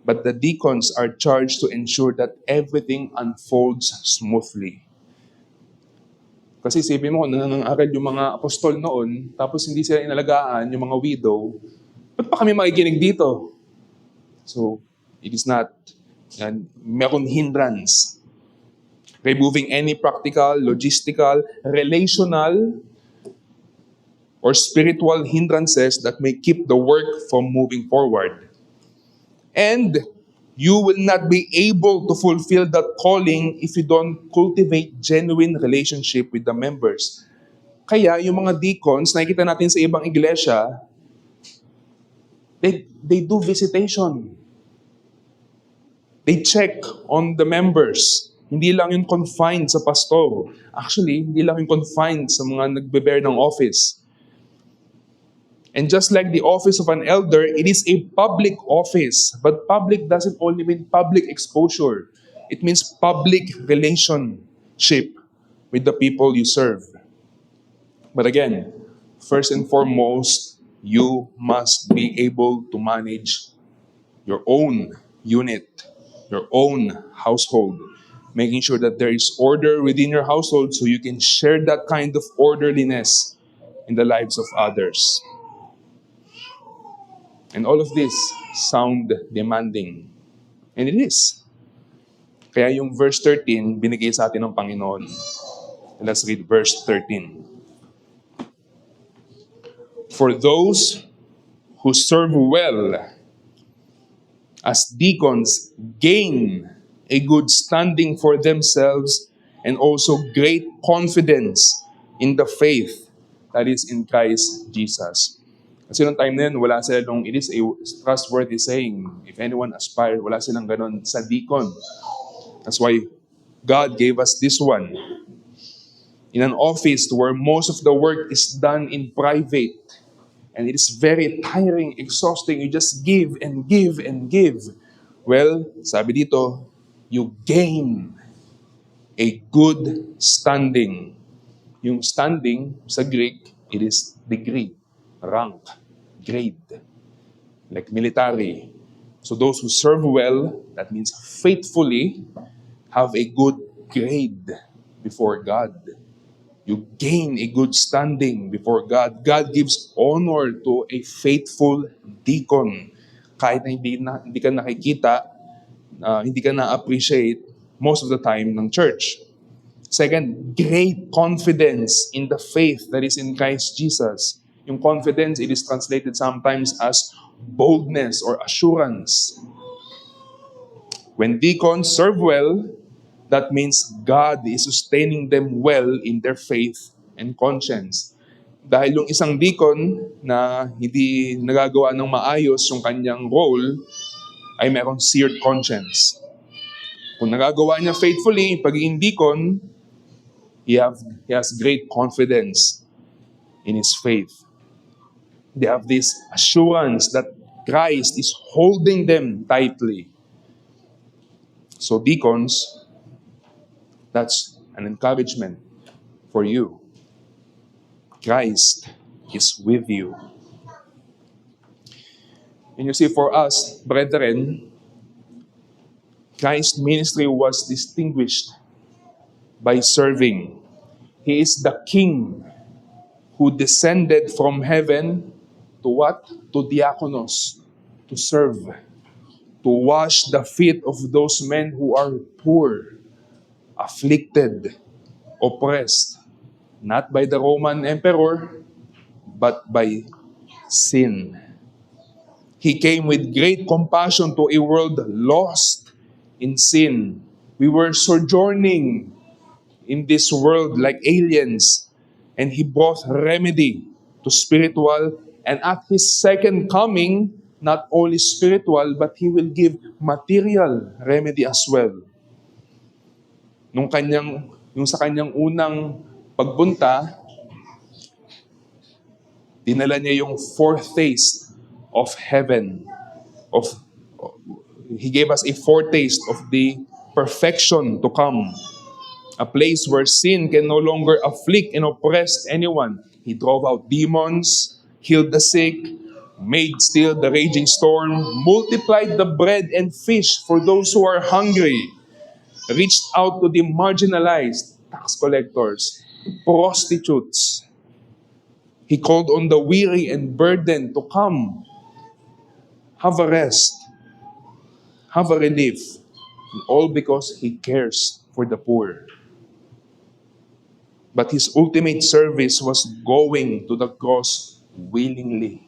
But the deacons are charged to ensure that everything unfolds smoothly. Kasi isipin mo, nangangaral yung mga apostol noon, tapos hindi sila inalagaan, yung mga widow, ba't pa kami makikinig dito? So, it is not, meron hindrance. Removing any practical, logistical, relational, or spiritual hindrances that may keep the work from moving forward. And you will not be able to fulfill that calling if you don't cultivate genuine relationship with the members. Kaya yung mga deacons, nakikita natin sa ibang iglesia, they do visitation. They check on the members. Hindi lang yung confined sa pastor. Actually, hindi lang yung confined sa mga nagbe-bear ng office. And just like the office of an elder, it is a public office. But public doesn't only mean public exposure. It means public relationship with the people you serve. But again, first and foremost, you must be able to manage your own unit, your own household, making sure that there is order within your household so you can share that kind of orderliness in the lives of others. And all of this sound demanding. And it is. Kaya yung verse 13, binigay sa atin ng Panginoon. Let's read verse 13. For those who serve well as deacons gain a good standing for themselves and also great confidence in the faith that is in Christ Jesus. Kasi noong time na yun, wala silang, it is a trustworthy saying, if anyone aspires, wala silang ganon sa deacon. That's why God gave us this one. In an office where most of the work is done in private, and it is very tiring, exhausting, you just give and give and give. Well, sabi dito, you gain a good standing. Yung standing sa Greek, it is degree, rank, grade, like military. So those who serve well, that means faithfully, have a good grade before God. You gain a good standing before God. God gives honor to a faithful deacon. Kahit na hindi ka nakikita, hindi ka na-appreciate most of the time ng church. Second, great confidence in the faith that is in Christ Jesus. Yung confidence, it is translated sometimes as boldness or assurance. When deacons serve well, that means God is sustaining them well in their faith and conscience. Dahil yung isang deacon na hindi nagagawa ng maayos yung kanyang role, ay merong seared conscience. Kung nagagawa niya faithfully yung pagiging deacon, he has great confidence in his faith. They have this assurance that Christ is holding them tightly. So deacons, that's an encouragement for you. Christ is with you. And you see, for us, brethren, Christ's ministry was distinguished by serving. He is the King who descended from heaven to what? To diakonos, to serve, to wash the feet of those men who are poor, afflicted, oppressed, not by the Roman emperor, but by sin. He came with great compassion to a world lost in sin. We were sojourning in this world like aliens, and He brought remedy to spiritual, and at His second coming, not only spiritual, but He will give material remedy as well. Yung sa kanyang unang pagpunta, dinala niya yung foretaste of heaven, of He gave us a foretaste of the perfection to come. A place where sin can no longer afflict and oppress anyone. He drove out demons, healed the sick, made still the raging storm, multiplied the bread and fish for those who are hungry, reached out to the marginalized, tax collectors, prostitutes. He called on the weary and burdened to come, have a rest, have a relief, all because He cares for the poor. But His ultimate service was going to the cross willingly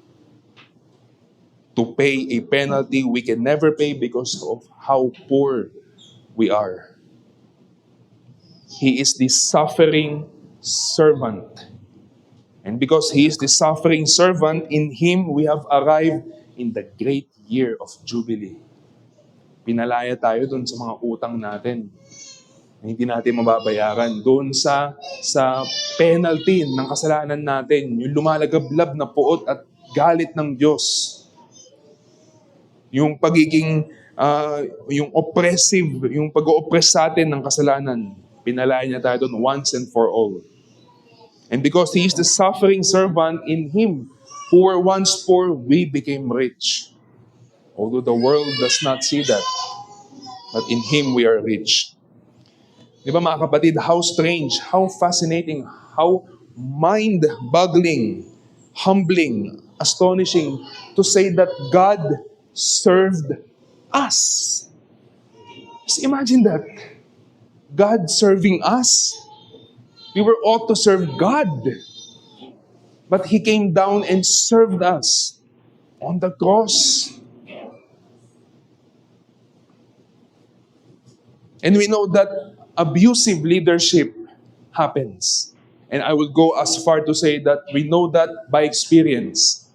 to pay a penalty we can never pay because of how poor we are. He is the suffering servant. And because He is the suffering servant, in Him we have arrived in the great year of Jubilee. Pinalaya tayo dun sa mga utang natin na hindi natin mababayaran. Doon sa penalty ng kasalanan natin, yung lumalagablab na puot at galit ng Diyos. Yung pagiging, yung oppressive, yung pag-o-oppress sa atin ng kasalanan, pinalaya niya tayo doon once and for all. And because He is the suffering servant, in Him, who were once poor, we became rich. Although the world does not see that, but in Him we are rich. Di ba mga kapatid, how strange, how fascinating, how mind-boggling, humbling, astonishing to say that God served us. Just imagine that. God serving us. We were ought to serve God. But He came down and served us on the cross. And we know that abusive leadership happens. And I will go as far to say that we know that by experience.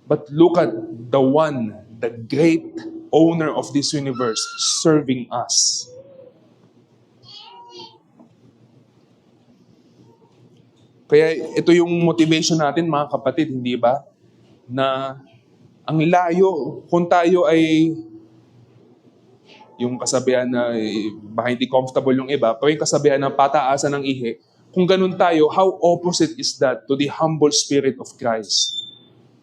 But look at the one, the great owner of this universe, serving us. Kaya ito yung motivation natin mga kapatid, hindi ba? Na ang layo, kung tayo ay yung kasabihan na baka hindi comfortable yung iba, pero yung kasabihan na pataasan ng ihi, kung ganun tayo, how opposite is that to the humble spirit of Christ?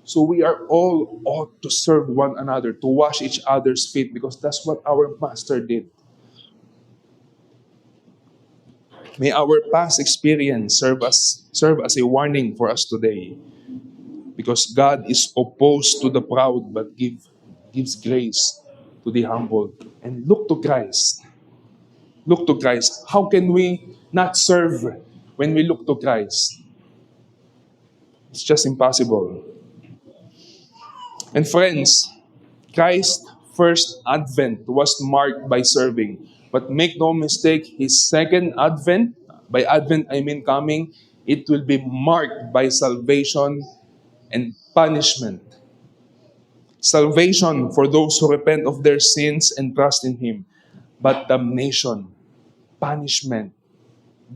So we are all ought to serve one another, to wash each other's feet, because that's what our Master did. May our past experience serve as a warning for us today. Because God is opposed to the proud, but gives grace to the humble. And look to Christ. Look to Christ. How can we not serve when we look to Christ? It's just impossible. And friends, Christ's first advent was marked by serving. But make no mistake, His second advent, by advent I mean coming, it will be marked by salvation and punishment. Salvation for those who repent of their sins and trust in Him. But damnation, punishment.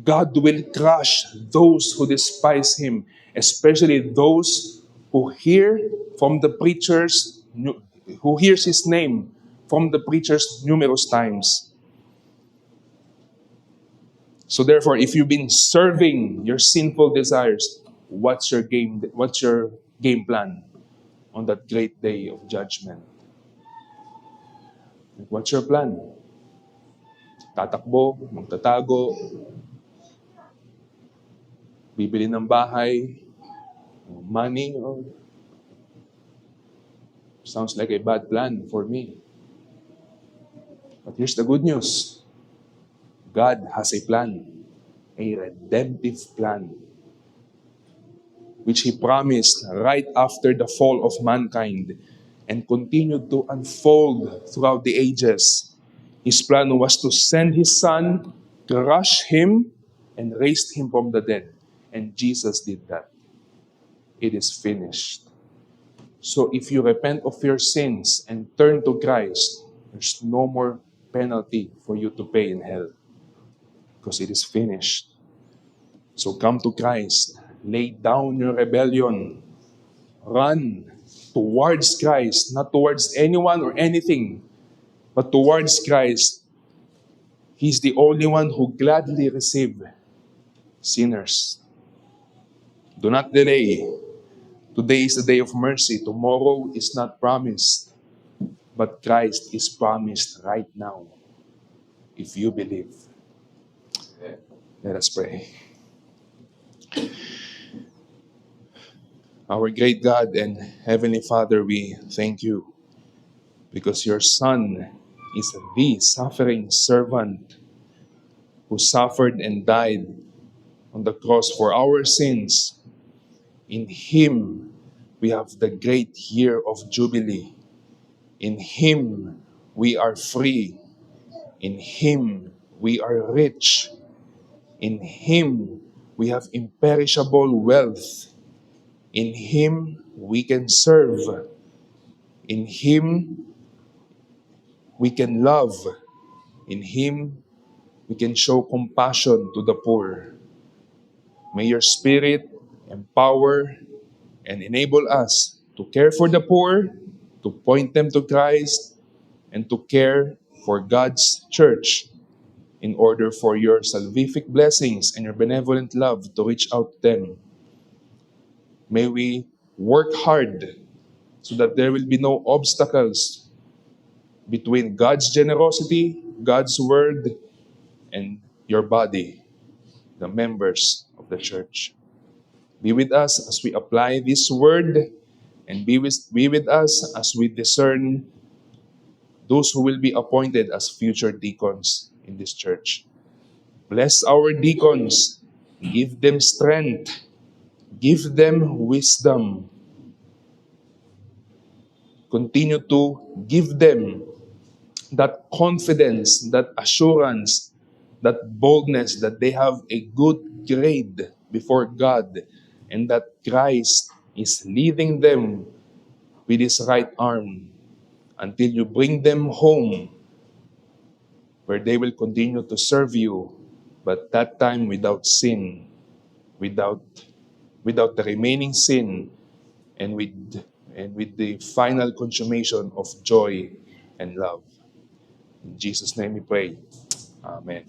God will crush those who despise Him, especially those who hear from the preachers, who hears His name from the preachers numerous times. So therefore, if you've been serving your sinful desires, what's your game plan on that great day of judgment? What's your plan? Tatakbo, magtatago, bibili ng bahay, money, sounds like a bad plan for me. But here's the good news. God has a plan, a redemptive plan, which He promised right after the fall of mankind and continued to unfold throughout the ages. His plan was to send His Son, crush Him, and raise Him from the dead. And Jesus did that. It is finished. So if you repent of your sins and turn to Christ, there's no more penalty for you to pay in hell, because it is finished. So come to Christ. Lay down your rebellion. Run towards Christ, not towards anyone or anything, but towards Christ. He's the only one who gladly received sinners. Do not delay. Today is the day of mercy. Tomorrow is not promised. But Christ is promised right now if you believe. Let us pray. Our great God and Heavenly Father, we thank you because your Son is the suffering servant who suffered and died on the cross for our sins. In Him, we have the great year of Jubilee. In Him, we are free. In Him, we are rich. In Him, we have imperishable wealth. In Him, we can serve. In Him, we can love. In Him, we can show compassion to the poor. May your Spirit empower and enable us to care for the poor, to point them to Christ, and to care for God's church in order for your salvific blessings and your benevolent love to reach out to them. May we work hard so that there will be no obstacles between God's generosity, God's word, and your body, the members of the church. Be with us as we apply this word, and be with us as we discern those who will be appointed as future deacons in this church. Bless our deacons. Give them strength. Give them wisdom. Continue to give them that confidence, that assurance, that boldness that they have a good grade before God and that Christ is leading them with His right arm until you bring them home where they will continue to serve you, but that time without sin, without the remaining sin, and with the final consummation of joy and love. In Jesus' name we pray. Amen.